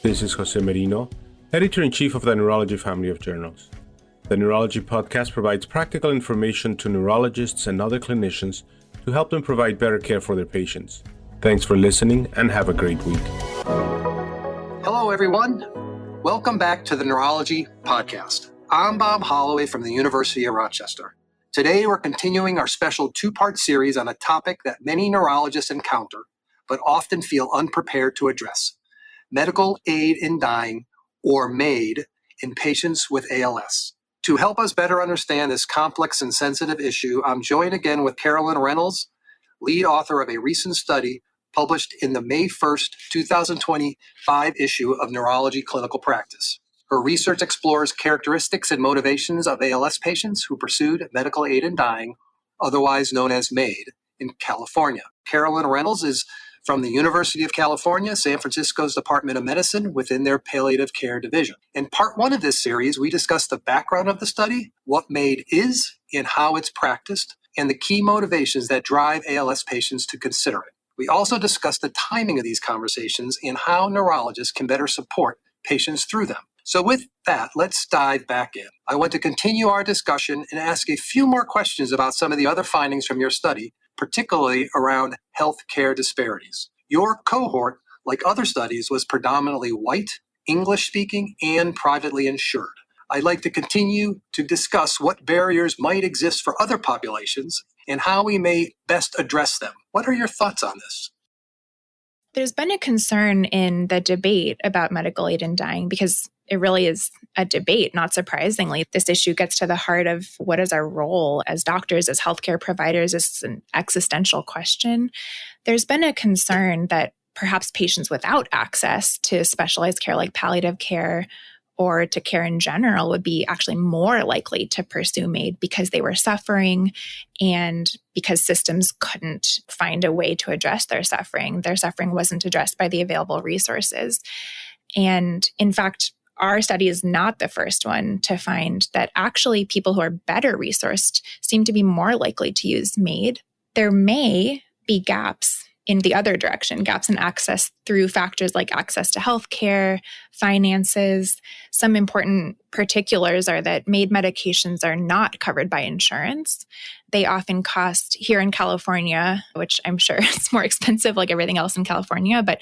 This is Jose Merino, Editor-in-Chief of the Neurology family of journals. The Neurology podcast provides practical information to neurologists and other clinicians to help them provide better care for their patients. Thanks for listening and have a great week. Hello, everyone. Welcome back to the Neurology podcast. I'm Bob Holloway from the University of Rochester. Today, we're continuing our special two-part series on a topic that many neurologists encounter, but often feel unprepared to address: medical aid in dying, or MAID, in patients with ALS. To help us better understand this complex and sensitive issue, I'm joined again with Carolyn Rennels, lead author of a recent study published in the May 1st, 2025 issue of Neurology Clinical Practice. Her research explores characteristics and motivations of ALS patients who pursued medical aid in dying, otherwise known as MAID, in California. Carolyn Rennels is from the University of California, San Francisco's Department of Medicine within their palliative care division. In part one of this series, we discussed the background of the study, what MAID is and how it's practiced, and the key motivations that drive ALS patients to consider it. We also discussed the timing of these conversations and how neurologists can better support patients through them. So with that, let's dive back in. I want to continue our discussion and ask a few more questions about some of the other findings from your study, particularly around healthcare disparities. Your cohort, like other studies, was predominantly white, English-speaking, and privately insured. I'd like to continue to discuss what barriers might exist for other populations and how we may best address them. What are your thoughts on this? There's been a concern in the debate about medical aid in dying because it really is a debate, not surprisingly. This issue gets to the heart of what is our role as doctors, as healthcare providers. It's an existential question. There's been a concern that perhaps patients without access to specialized care like palliative care or to care in general would be actually more likely to pursue MAID because they were suffering and because systems couldn't find a way to address their suffering. Their suffering wasn't addressed by the available resources. And in fact, our study is not the first one to find that actually people who are better resourced seem to be more likely to use MAID. There may be gaps in the other direction, gaps in access through factors like access to healthcare, finances. Some important particulars are that MAID medications are not covered by insurance. They often cost, here in California, which I'm sure is more expensive like everything else in California, but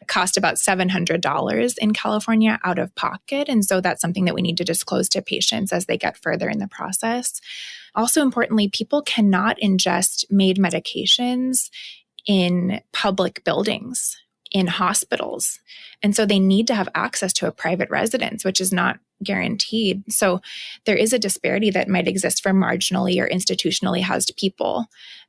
cost about $700 in California out of pocket. And so that's something that we need to disclose to patients as they get further in the process. Also importantly, people cannot ingest MAID medications in public buildings, in hospitals. And so they need to have access to a private residence, which is not guaranteed. So there is a disparity that might exist for marginally or institutionally housed people.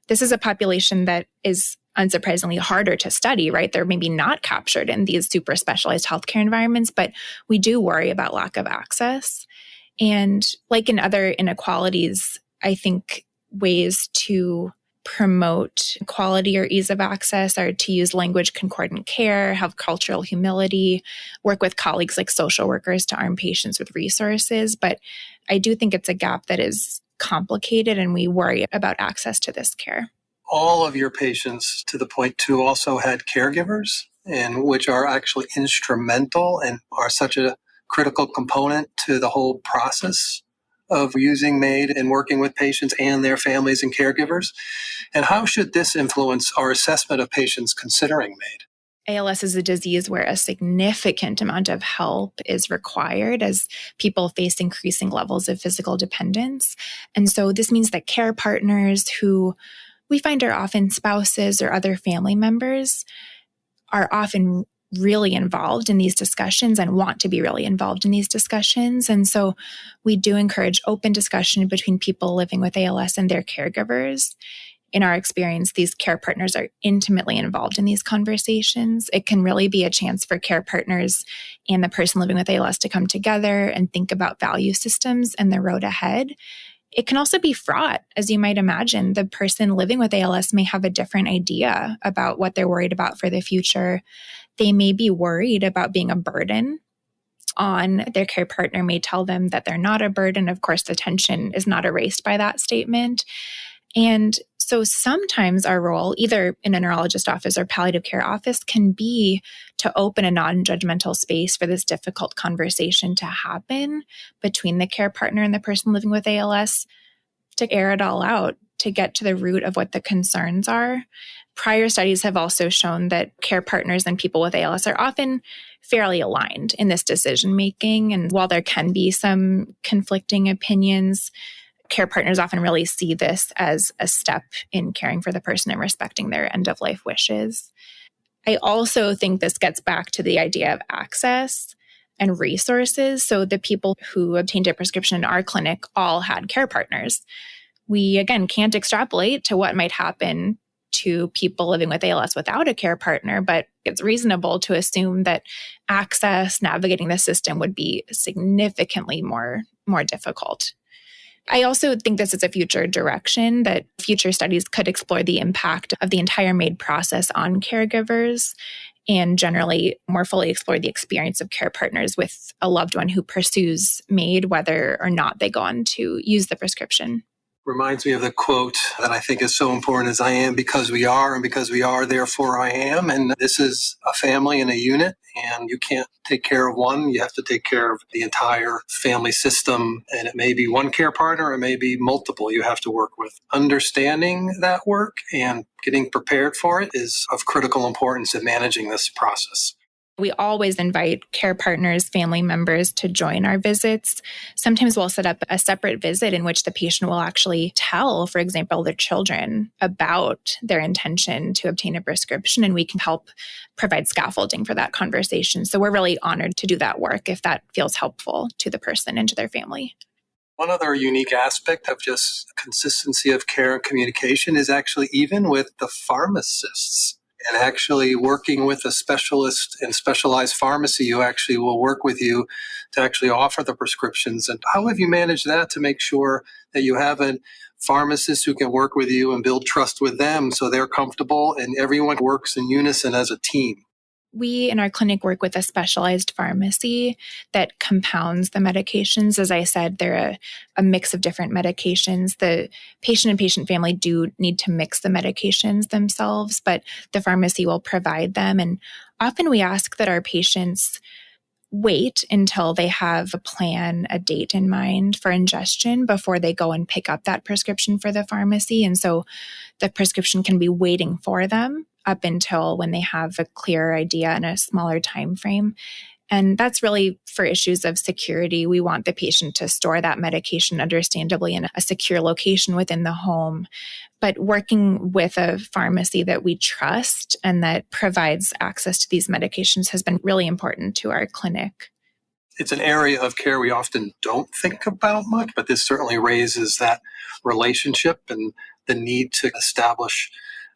This is a population that is unsurprisingly harder to study, right? They're maybe not captured in these super specialized healthcare environments, but we do worry about lack of access. And like in other inequalities, I think ways to promote quality or ease of access are to use language concordant care, have cultural humility, work with colleagues like social workers to arm patients with resources. But I do think it's a gap that is complicated and we worry about access to this care. All of your patients, to the point too, also had caregivers, and which are actually instrumental and are such a critical component to the whole process of using MAID and working with patients and their families and caregivers. And how should this influence our assessment of patients considering MAID? ALS is a disease where a significant amount of help is required as people face increasing levels of physical dependence. And so this means that care partners, who we find are often spouses or other family members, are often really involved in these discussions and want to be really involved in these discussions. And so we do encourage open discussion between people living with ALS and their caregivers. In our experience, these care partners are intimately involved in these conversations. It can really be a chance for care partners and the person living with ALS to come together and think about value systems and the road ahead. It can also be fraught, as you might imagine. The person living with ALS may have a different idea about what they're worried about for the future. They may be worried about being a burden on their care partner, may tell them that they're not a burden. Of course, the tension is not erased by that statement. And So sometimes our role, either in a neurologist office or palliative care office, can be to open a non-judgmental space for this difficult conversation to happen between the care partner and the person living with ALS, to air it all out, to get to the root of what the concerns are. Prior studies have also shown that care partners and people with ALS are often fairly aligned in this decision making. And while there can be some conflicting opinions, care partners often really see this as a step in caring for the person and respecting their end of life wishes. I also think this gets back to the idea of access and resources. So the people who obtained a prescription in our clinic all had care partners. We, again, can't extrapolate to what might happen to people living with ALS without a care partner, but it's reasonable to assume that access, navigating the system would be significantly more difficult. I also think this is a future direction, that future studies could explore the impact of the entire MAID process on caregivers and generally more fully explore the experience of care partners with a loved one who pursues MAID, whether or not they go on to use the prescription. Reminds me of the quote that I think is so important: is I am because we are, and because we are, therefore I am. And this is a family and a unit, and you can't take care of one. You have to take care of the entire family system. And it may be one care partner, it may be multiple you have to work with. Understanding that work and getting prepared for it is of critical importance in managing this process. We always invite care partners, family members to join our visits. Sometimes we'll set up a separate visit in which the patient will actually tell, for example, their children about their intention to obtain a prescription, and we can help provide scaffolding for that conversation. So we're really honored to do that work if that feels helpful to the person and to their family. One other unique aspect of just consistency of care and communication is actually even with the pharmacists. And actually working with a specialist in specialized pharmacy who actually will work with you to actually offer the prescriptions. And how have you managed that to make sure that you have a pharmacist who can work with you and build trust with them so they're comfortable and everyone works in unison as a team? We in our clinic work with a specialized pharmacy that compounds the medications. As I said, they're a mix of different medications. The patient and patient family do need to mix the medications themselves, but the pharmacy will provide them. And often we ask that our patients wait until they have a plan, a date in mind for ingestion before they go and pick up that prescription for the pharmacy. And so the prescription can be waiting for them up until when they have a clearer idea and a smaller time frame. And that's really for issues of security. We want the patient to store that medication understandably in a secure location within the home. But working with a pharmacy that we trust and that provides access to these medications has been really important to our clinic. It's an area of care we often don't think about much, but this certainly raises that relationship and the need to establish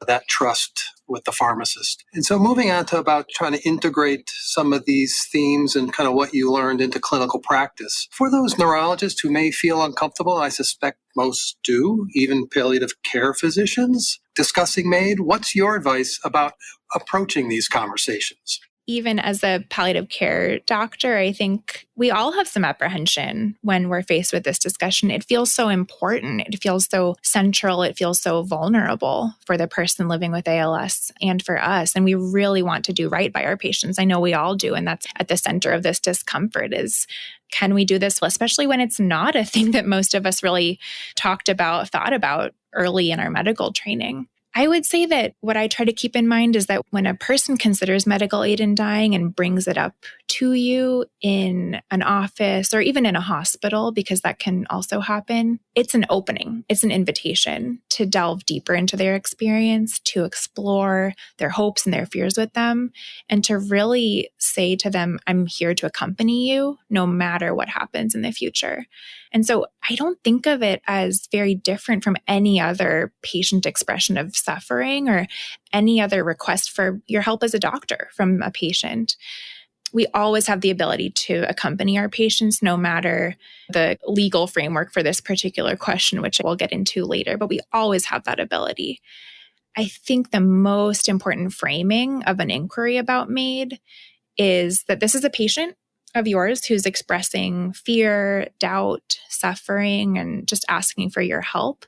that trust with the pharmacist. And so moving on to about trying to integrate some of these themes and kind of what you learned into clinical practice. For those neurologists who may feel uncomfortable, and I suspect most do, even palliative care physicians, discussing MAID, what's your advice about approaching these conversations? Even as a palliative care doctor, I think we all have some apprehension when we're faced with this discussion. It feels so important. It feels so central. It feels so vulnerable for the person living with ALS and for us. And we really want to do right by our patients. I know we all do. And that's at the center of this discomfort is, can we do this? Especially when it's not a thing that most of us really talked about, thought about early in our medical training. I would say that what I try to keep in mind is that when a person considers medical aid in dying and brings it up to you in an office or even in a hospital, because that can also happen, it's an opening, it's an invitation to delve deeper into their experience, to explore their hopes and their fears with them, and to really say to them, I'm here to accompany you no matter what happens in the future. And so I don't think of it as very different from any other patient expression of suffering or any other request for your help as a doctor from a patient. We always have the ability to accompany our patients, no matter the legal framework for this particular question, which we'll get into later, but we always have that ability. I think the most important framing of an inquiry about MAID is that this is a patient of yours who's expressing fear, doubt, suffering, and just asking for your help.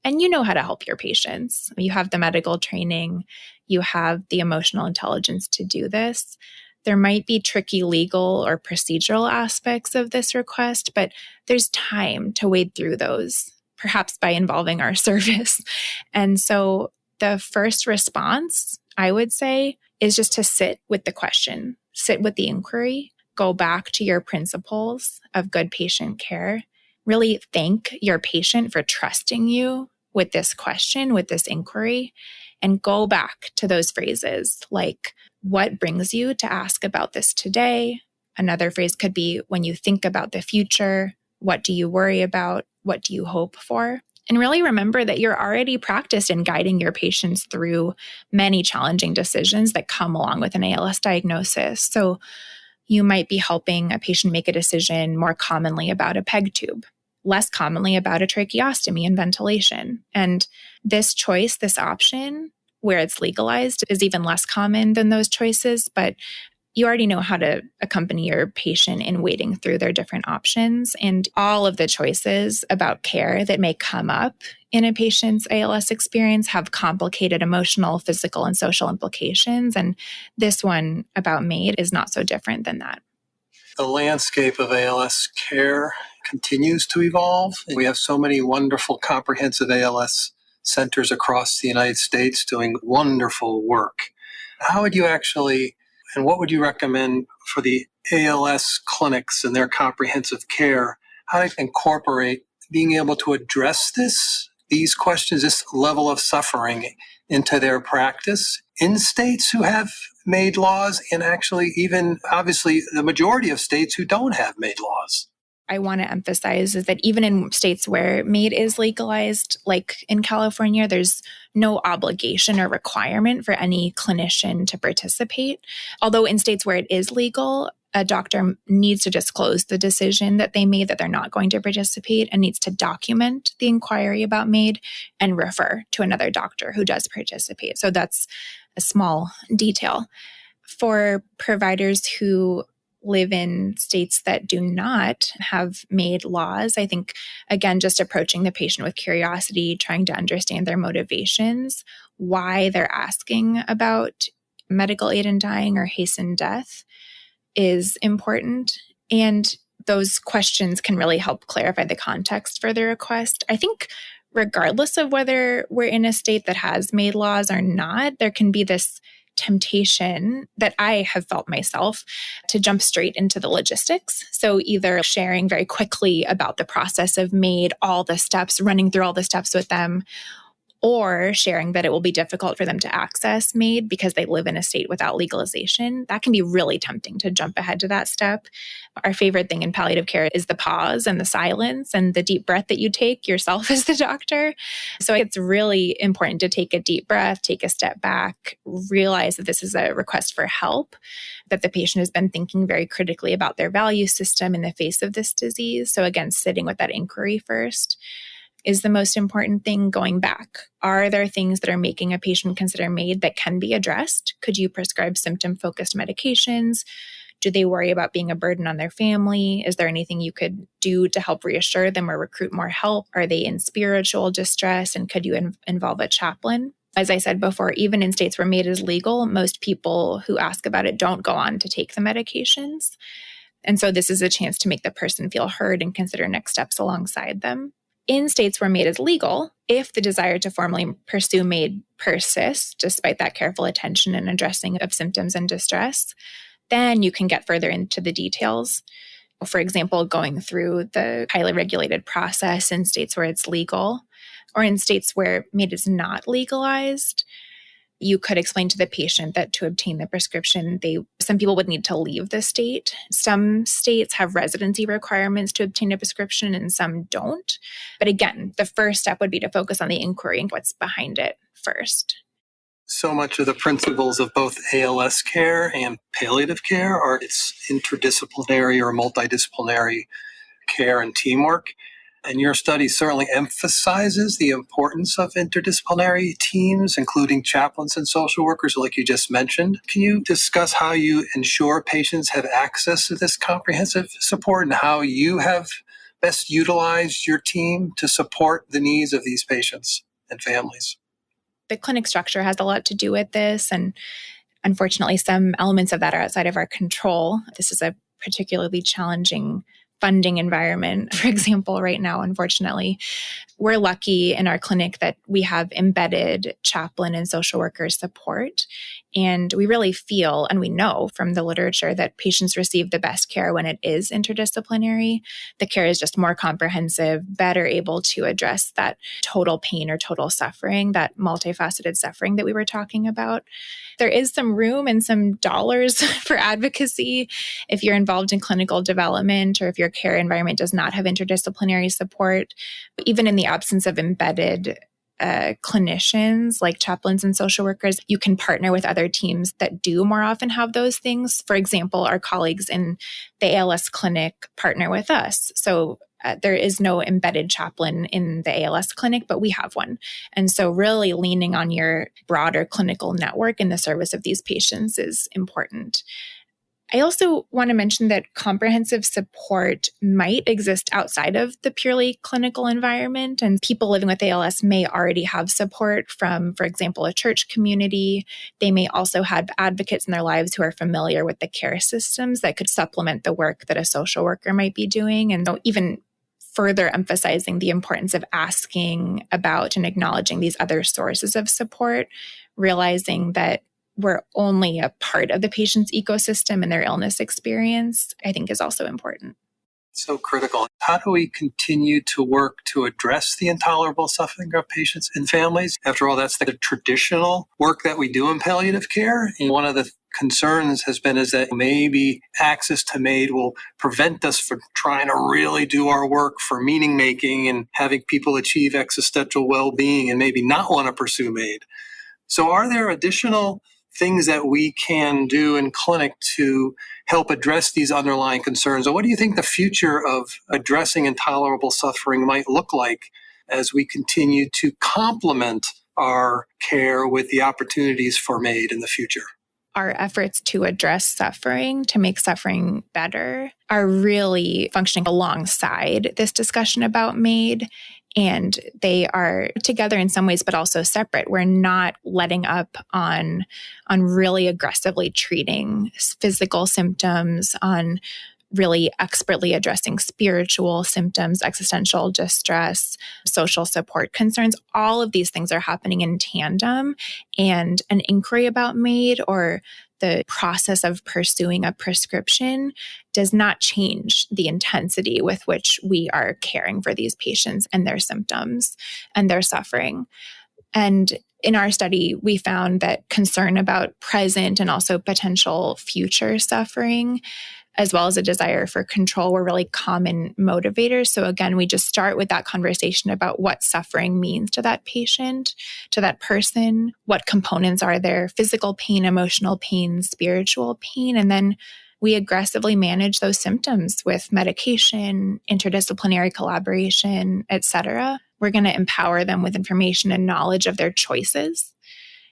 and you know how to help your patients. You have the medical training, you have the emotional intelligence to do this. There might be tricky legal or procedural aspects of this request, but there's time to wade through those, perhaps by involving our service. And so the first response, I would say, is just to sit with the question, sit with the inquiry, go back to your principles of good patient care, really thank your patient for trusting you with this question, with this inquiry, and go back to those phrases like, what brings you to ask about this today? Another phrase could be, when you think about the future, what do you worry about? What do you hope for? And really remember that you're already practiced in guiding your patients through many challenging decisions that come along with an ALS diagnosis. So you might be helping a patient make a decision more commonly about a PEG tube, less commonly about a tracheostomy and ventilation. And this choice, this option, where it's legalized, is even less common than those choices, but you already know how to accompany your patient in wading through their different options, and all of the choices about care that may come up in a patient's ALS experience have complicated emotional, physical, and social implications. And this one about MAID is not so different than that. The landscape of ALS care continues to evolve. We have so many wonderful comprehensive ALS centers across the United States doing wonderful work. How would you actually, and what would you recommend for the ALS clinics and their comprehensive care, how to incorporate being able to address these questions, this level of suffering into their practice in states who have MAID laws, and actually even obviously the majority of states who don't have MAID laws? I want to emphasize is that even in states where MAID is legalized, like in California, there's no obligation or requirement for any clinician to participate. Although in states where it is legal, a doctor needs to disclose the decision that they made that they're not going to participate and needs to document the inquiry about MAID and refer to another doctor who does participate. So that's a small detail. For providers who live in states that do not have MAID laws, I think, again, just approaching the patient with curiosity, trying to understand their motivations, why they're asking about medical aid in dying or hastened death is important. And those questions can really help clarify the context for the request. I think regardless of whether we're in a state that has MAID laws or not, there can be this temptation that I have felt myself to jump straight into the logistics. So either sharing very quickly about the process of MAID, all the steps, running through all the steps with them, or sharing that it will be difficult for them to access MAID because they live in a state without legalization. That can be really tempting to jump ahead to that step. Our favorite thing in palliative care is the pause and the silence and the deep breath that you take yourself as the doctor. So it's really important to take a deep breath, take a step back, realize that this is a request for help, that the patient has been thinking very critically about their value system in the face of this disease. So again, sitting with that inquiry first is the most important thing. Going back, are there things that are making a patient consider MAID that can be addressed? Could you prescribe symptom-focused medications? Do they worry about being a burden on their family? Is there anything you could do to help reassure them or recruit more help? Are they in spiritual distress? And could you involve a chaplain? As I said before, even in states where MAID is legal, most people who ask about it don't go on to take the medications. And so this is a chance to make the person feel heard and consider next steps alongside them. In states where MAID is legal, if the desire to formally pursue MAID persists, despite that careful attention and addressing of symptoms and distress, then you can get further into the details. For example, going through the highly regulated process in states where it's legal, or in states where MAID is not legalized, you could explain to the patient that to obtain the prescription, some people would need to leave the state. Some states have residency requirements to obtain a prescription and some don't. But again, the first step would be to focus on the inquiry and what's behind it first. So much of the principles of both ALS care and palliative care are its interdisciplinary or multidisciplinary care and teamwork. And your study certainly emphasizes the importance of interdisciplinary teams, including chaplains and social workers, like you just mentioned. Can you discuss how you ensure patients have access to this comprehensive support and how you have best utilize your team to support the needs of these patients and families? The clinic structure has a lot to do with this, and unfortunately, some elements of that are outside of our control. This is a particularly challenging funding environment, for example, right now, unfortunately. We're lucky in our clinic that we have embedded chaplain and social worker support. And we really feel, and we know from the literature, that patients receive the best care when it is interdisciplinary. The care is just more comprehensive, better able to address that total pain or total suffering, that multifaceted suffering that we were talking about. There is some room and some dollars for advocacy if you're involved in clinical development or if your care environment does not have interdisciplinary support. But even in the absence of embedded clinicians like chaplains and social workers, you can partner with other teams that do more often have those things. For example, our colleagues in the ALS clinic partner with us. So there is no embedded chaplain in the ALS clinic, but we have one. And so really leaning on your broader clinical network in the service of these patients is important. I also want to mention that comprehensive support might exist outside of the purely clinical environment, and people living with ALS may already have support from, for example, a church community. They may also have advocates in their lives who are familiar with the care systems that could supplement the work that a social worker might be doing. And so even further emphasizing the importance of asking about and acknowledging these other sources of support, realizing that we're only a part of the patient's ecosystem and their illness experience, I think is also important. So critical. How do we continue to work to address the intolerable suffering of patients and families? After all, that's the traditional work that we do in palliative care. And one of the concerns has been is that maybe access to MAID will prevent us from trying to really do our work for meaning making and having people achieve existential well-being and maybe not want to pursue MAID. So are there additional things that we can do in clinic to help address these underlying concerns? Or what do you think the future of addressing intolerable suffering might look like as we continue to complement our care with the opportunities for MAID in the future? Our efforts to address suffering, to make suffering better, are really functioning alongside this discussion about MAID. And they are together in some ways, but also separate. We're not letting up on really aggressively treating physical symptoms, on really expertly addressing spiritual symptoms, existential distress, social support concerns. All of these things are happening in tandem. And an inquiry about MAID or the process of pursuing a prescription does not change the intensity with which we are caring for these patients and their symptoms and their suffering. And in our study, we found that concern about present and also potential future suffering, as well as a desire for control, were really common motivators. So again, we just start with that conversation about what suffering means to that patient, to that person, what components are there, physical pain, emotional pain, spiritual pain, and then we aggressively manage those symptoms with medication, interdisciplinary collaboration, et cetera. We're going to empower them with information and knowledge of their choices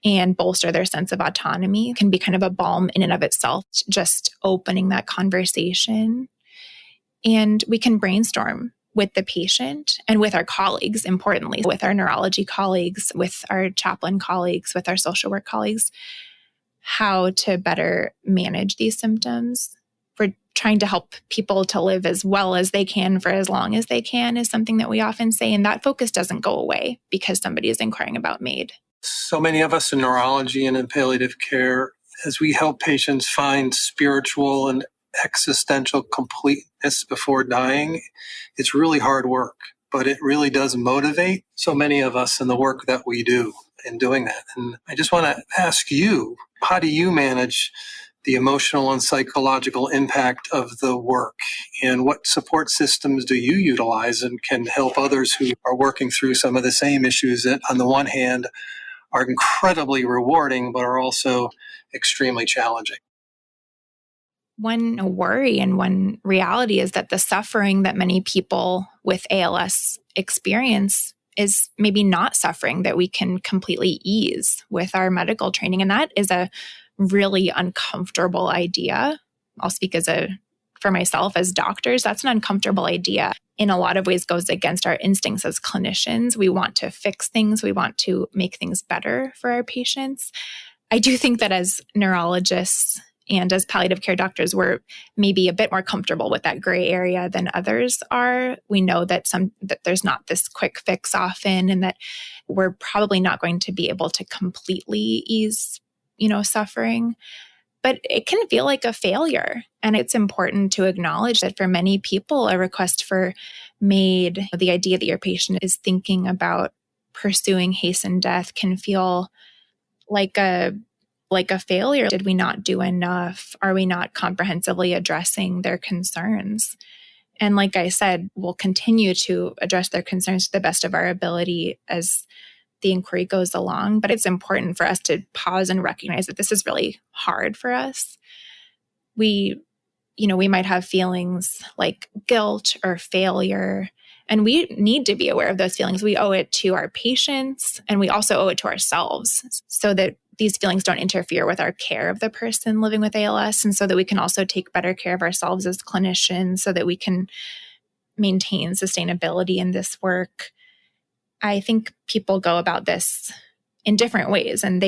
and bolster their sense of autonomy. It can be kind of a balm in and of itself, just opening that conversation. And we can brainstorm with the patient and with our colleagues, importantly, with our neurology colleagues, with our chaplain colleagues, with our social work colleagues, how to better manage these symptoms. We're trying to help people to live as well as they can for as long as they can is something that we often say. And that focus doesn't go away because somebody is inquiring about MAID. So many of us in neurology and in palliative care, as we help patients find spiritual and existential completeness before dying, it's really hard work, but it really does motivate so many of us in the work that we do in doing that. And I just want to ask you, how do you manage the emotional and psychological impact of the work? And what support systems do you utilize and can help others who are working through some of the same issues that, on the one hand, are incredibly rewarding, but are also extremely challenging? One worry and one reality is that the suffering that many people with ALS experience is maybe not suffering that we can completely ease with our medical training. And that is a really uncomfortable idea. I'll speak as a for myself as doctors, that's an uncomfortable idea. In a lot of ways goes against our instincts as clinicians. We want to fix things. We want to make things better for our patients. I do think that as neurologists and as palliative care doctors, we're maybe a bit more comfortable with that gray area than others are. We know that there's not this quick fix often, and that we're probably not going to be able to completely ease, suffering. But it can feel like a failure. And it's important to acknowledge that for many people, a request for MAID, the idea that your patient is thinking about pursuing hastened death, can feel like a failure. Did we not do enough? Are we not comprehensively addressing their concerns? And like I said, we'll continue to address their concerns to the best of our ability as the inquiry goes along. But it's important for us to pause and recognize that this is really hard for us. We might have feelings like guilt or failure, and we need to be aware of those feelings. We owe it to our patients, and we also owe it to ourselves, so that these feelings don't interfere with our care of the person living with ALS, and so that we can also take better care of ourselves as clinicians, so that we can maintain sustainability in this work. I think people go about this in different ways, and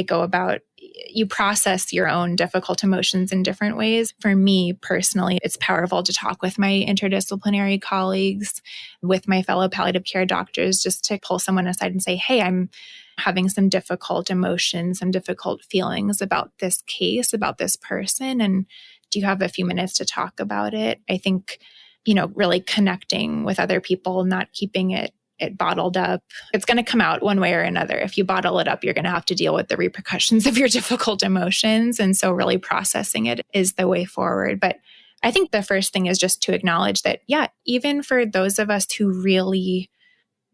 you process your own difficult emotions in different ways. For me personally, it's powerful to talk with my interdisciplinary colleagues, with my fellow palliative care doctors, just to pull someone aside and say, hey, I'm having some difficult emotions, some difficult feelings about this case, about this person, and do you have a few minutes to talk about it? I think, really connecting with other people, not keeping it bottled up. It's going to come out one way or another. If you bottle it up, you're going to have to deal with the repercussions of your difficult emotions. And so really processing it is the way forward. But I think the first thing is just to acknowledge that, even for those of us who really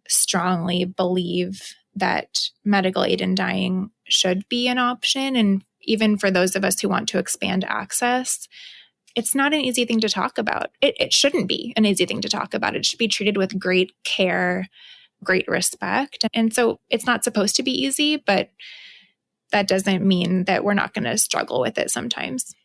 strongly believe that medical aid in dying should be an option, and even for those of us who want to expand access, it's not an easy thing to talk about. It shouldn't be an easy thing to talk about. It should be treated with great care, great respect. And so it's not supposed to be easy, but that doesn't mean that we're not going to struggle with it sometimes.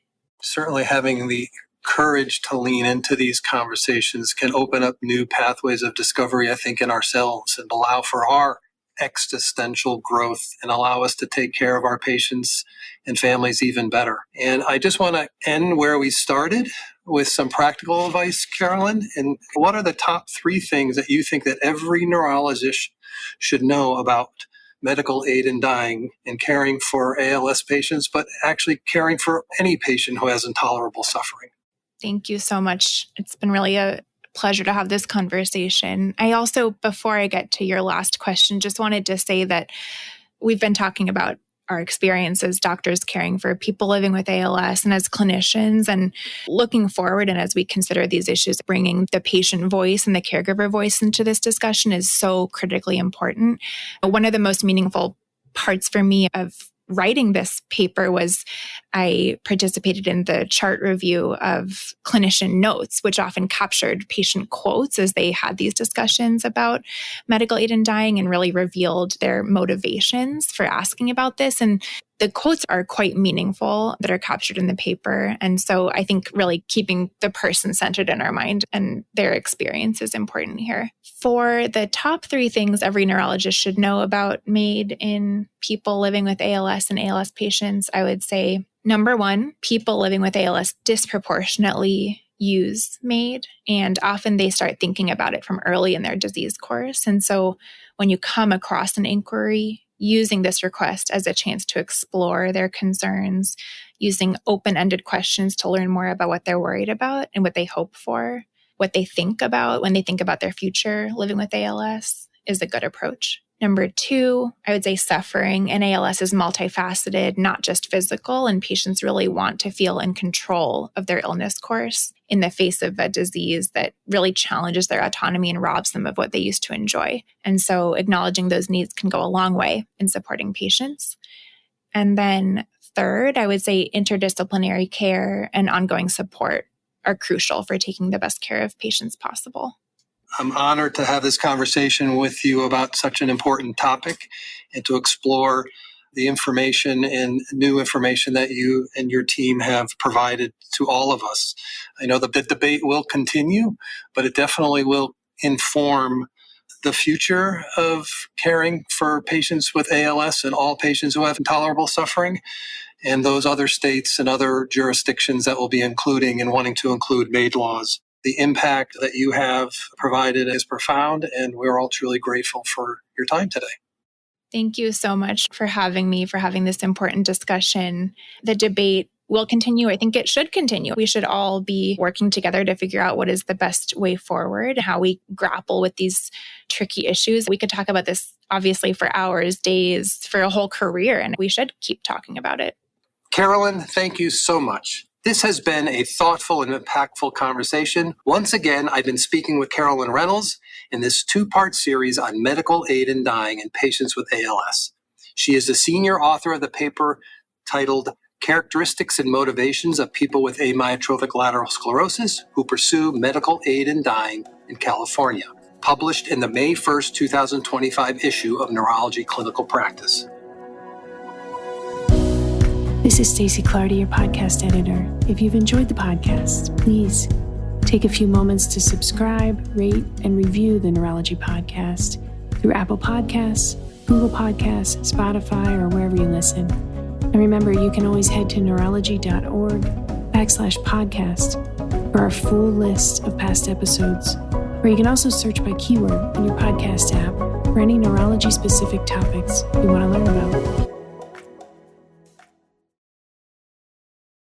Certainly having the courage to lean into these conversations can open up new pathways of discovery, I think, in ourselves, and allow for our existential growth and allow us to take care of our patients and families even better. And I just want to end where we started with some practical advice, Carolyn. And what are the top 3 things that you think that every neurologist should know about medical aid in dying and caring for ALS patients, but actually caring for any patient who has intolerable suffering? Thank you so much. It's been really a pleasure to have this conversation. I also, before I get to your last question, just wanted to say that we've been talking about our experience as doctors caring for people living with ALS and as clinicians, and looking forward, and as we consider these issues, bringing the patient voice and the caregiver voice into this discussion is so critically important. One of the most meaningful parts for me of writing this paper was I participated in the chart review of clinician notes, which often captured patient quotes as they had these discussions about medical aid in dying, and really revealed their motivations for asking about this. And the quotes are quite meaningful that are captured in the paper. And so I think really keeping the person centered in our mind and their experience is important here. For the top 3 things every neurologist should know about MAID in people living with ALS and ALS patients, I would say, number 1, people living with ALS disproportionately use MAID, and often they start thinking about it from early in their disease course. And so when you come across an inquiry, using this request as a chance to explore their concerns, using open-ended questions to learn more about what they're worried about and what they hope for, what they think about when they think about their future living with ALS, is a good approach. Number 2, I would say suffering in ALS is multifaceted, not just physical, and patients really want to feel in control of their illness course in the face of a disease that really challenges their autonomy and robs them of what they used to enjoy. And so acknowledging those needs can go a long way in supporting patients. And then 3rd, I would say interdisciplinary care and ongoing support are crucial for taking the best care of patients possible. I'm honored to have this conversation with you about such an important topic and to explore the information and new information that you and your team have provided to all of us. I know that the debate will continue, but it definitely will inform the future of caring for patients with ALS and all patients who have intolerable suffering, and those other states and other jurisdictions that will be including and wanting to include MAID laws. The impact that you have provided is profound, and we're all truly grateful for your time today. Thank you so much for having me, for having this important discussion. The debate will continue. I think it should continue. We should all be working together to figure out what is the best way forward, how we grapple with these tricky issues. We could talk about this obviously for hours, days, for a whole career, and we should keep talking about it. Carolyn, thank you so much. This has been a thoughtful and impactful conversation. Once again, I've been speaking with Carolyn Rennels in this two-part series on medical aid in dying in patients with ALS. She is the senior author of the paper titled Characteristics and Motivations of People with Amyotrophic Lateral Sclerosis Who Pursue Medical Aid in Dying in California, published in the May 1st, 2025 issue of Neurology Clinical Practice. This is Stacey Clardy, your podcast editor. If you've enjoyed the podcast, please take a few moments to subscribe, rate, and review the Neurology Podcast through Apple Podcasts, Google Podcasts, Spotify, or wherever you listen. And remember, you can always head to neurology.org/podcast for our full list of past episodes, or you can also search by keyword in your podcast app for any neurology-specific topics you want to learn about.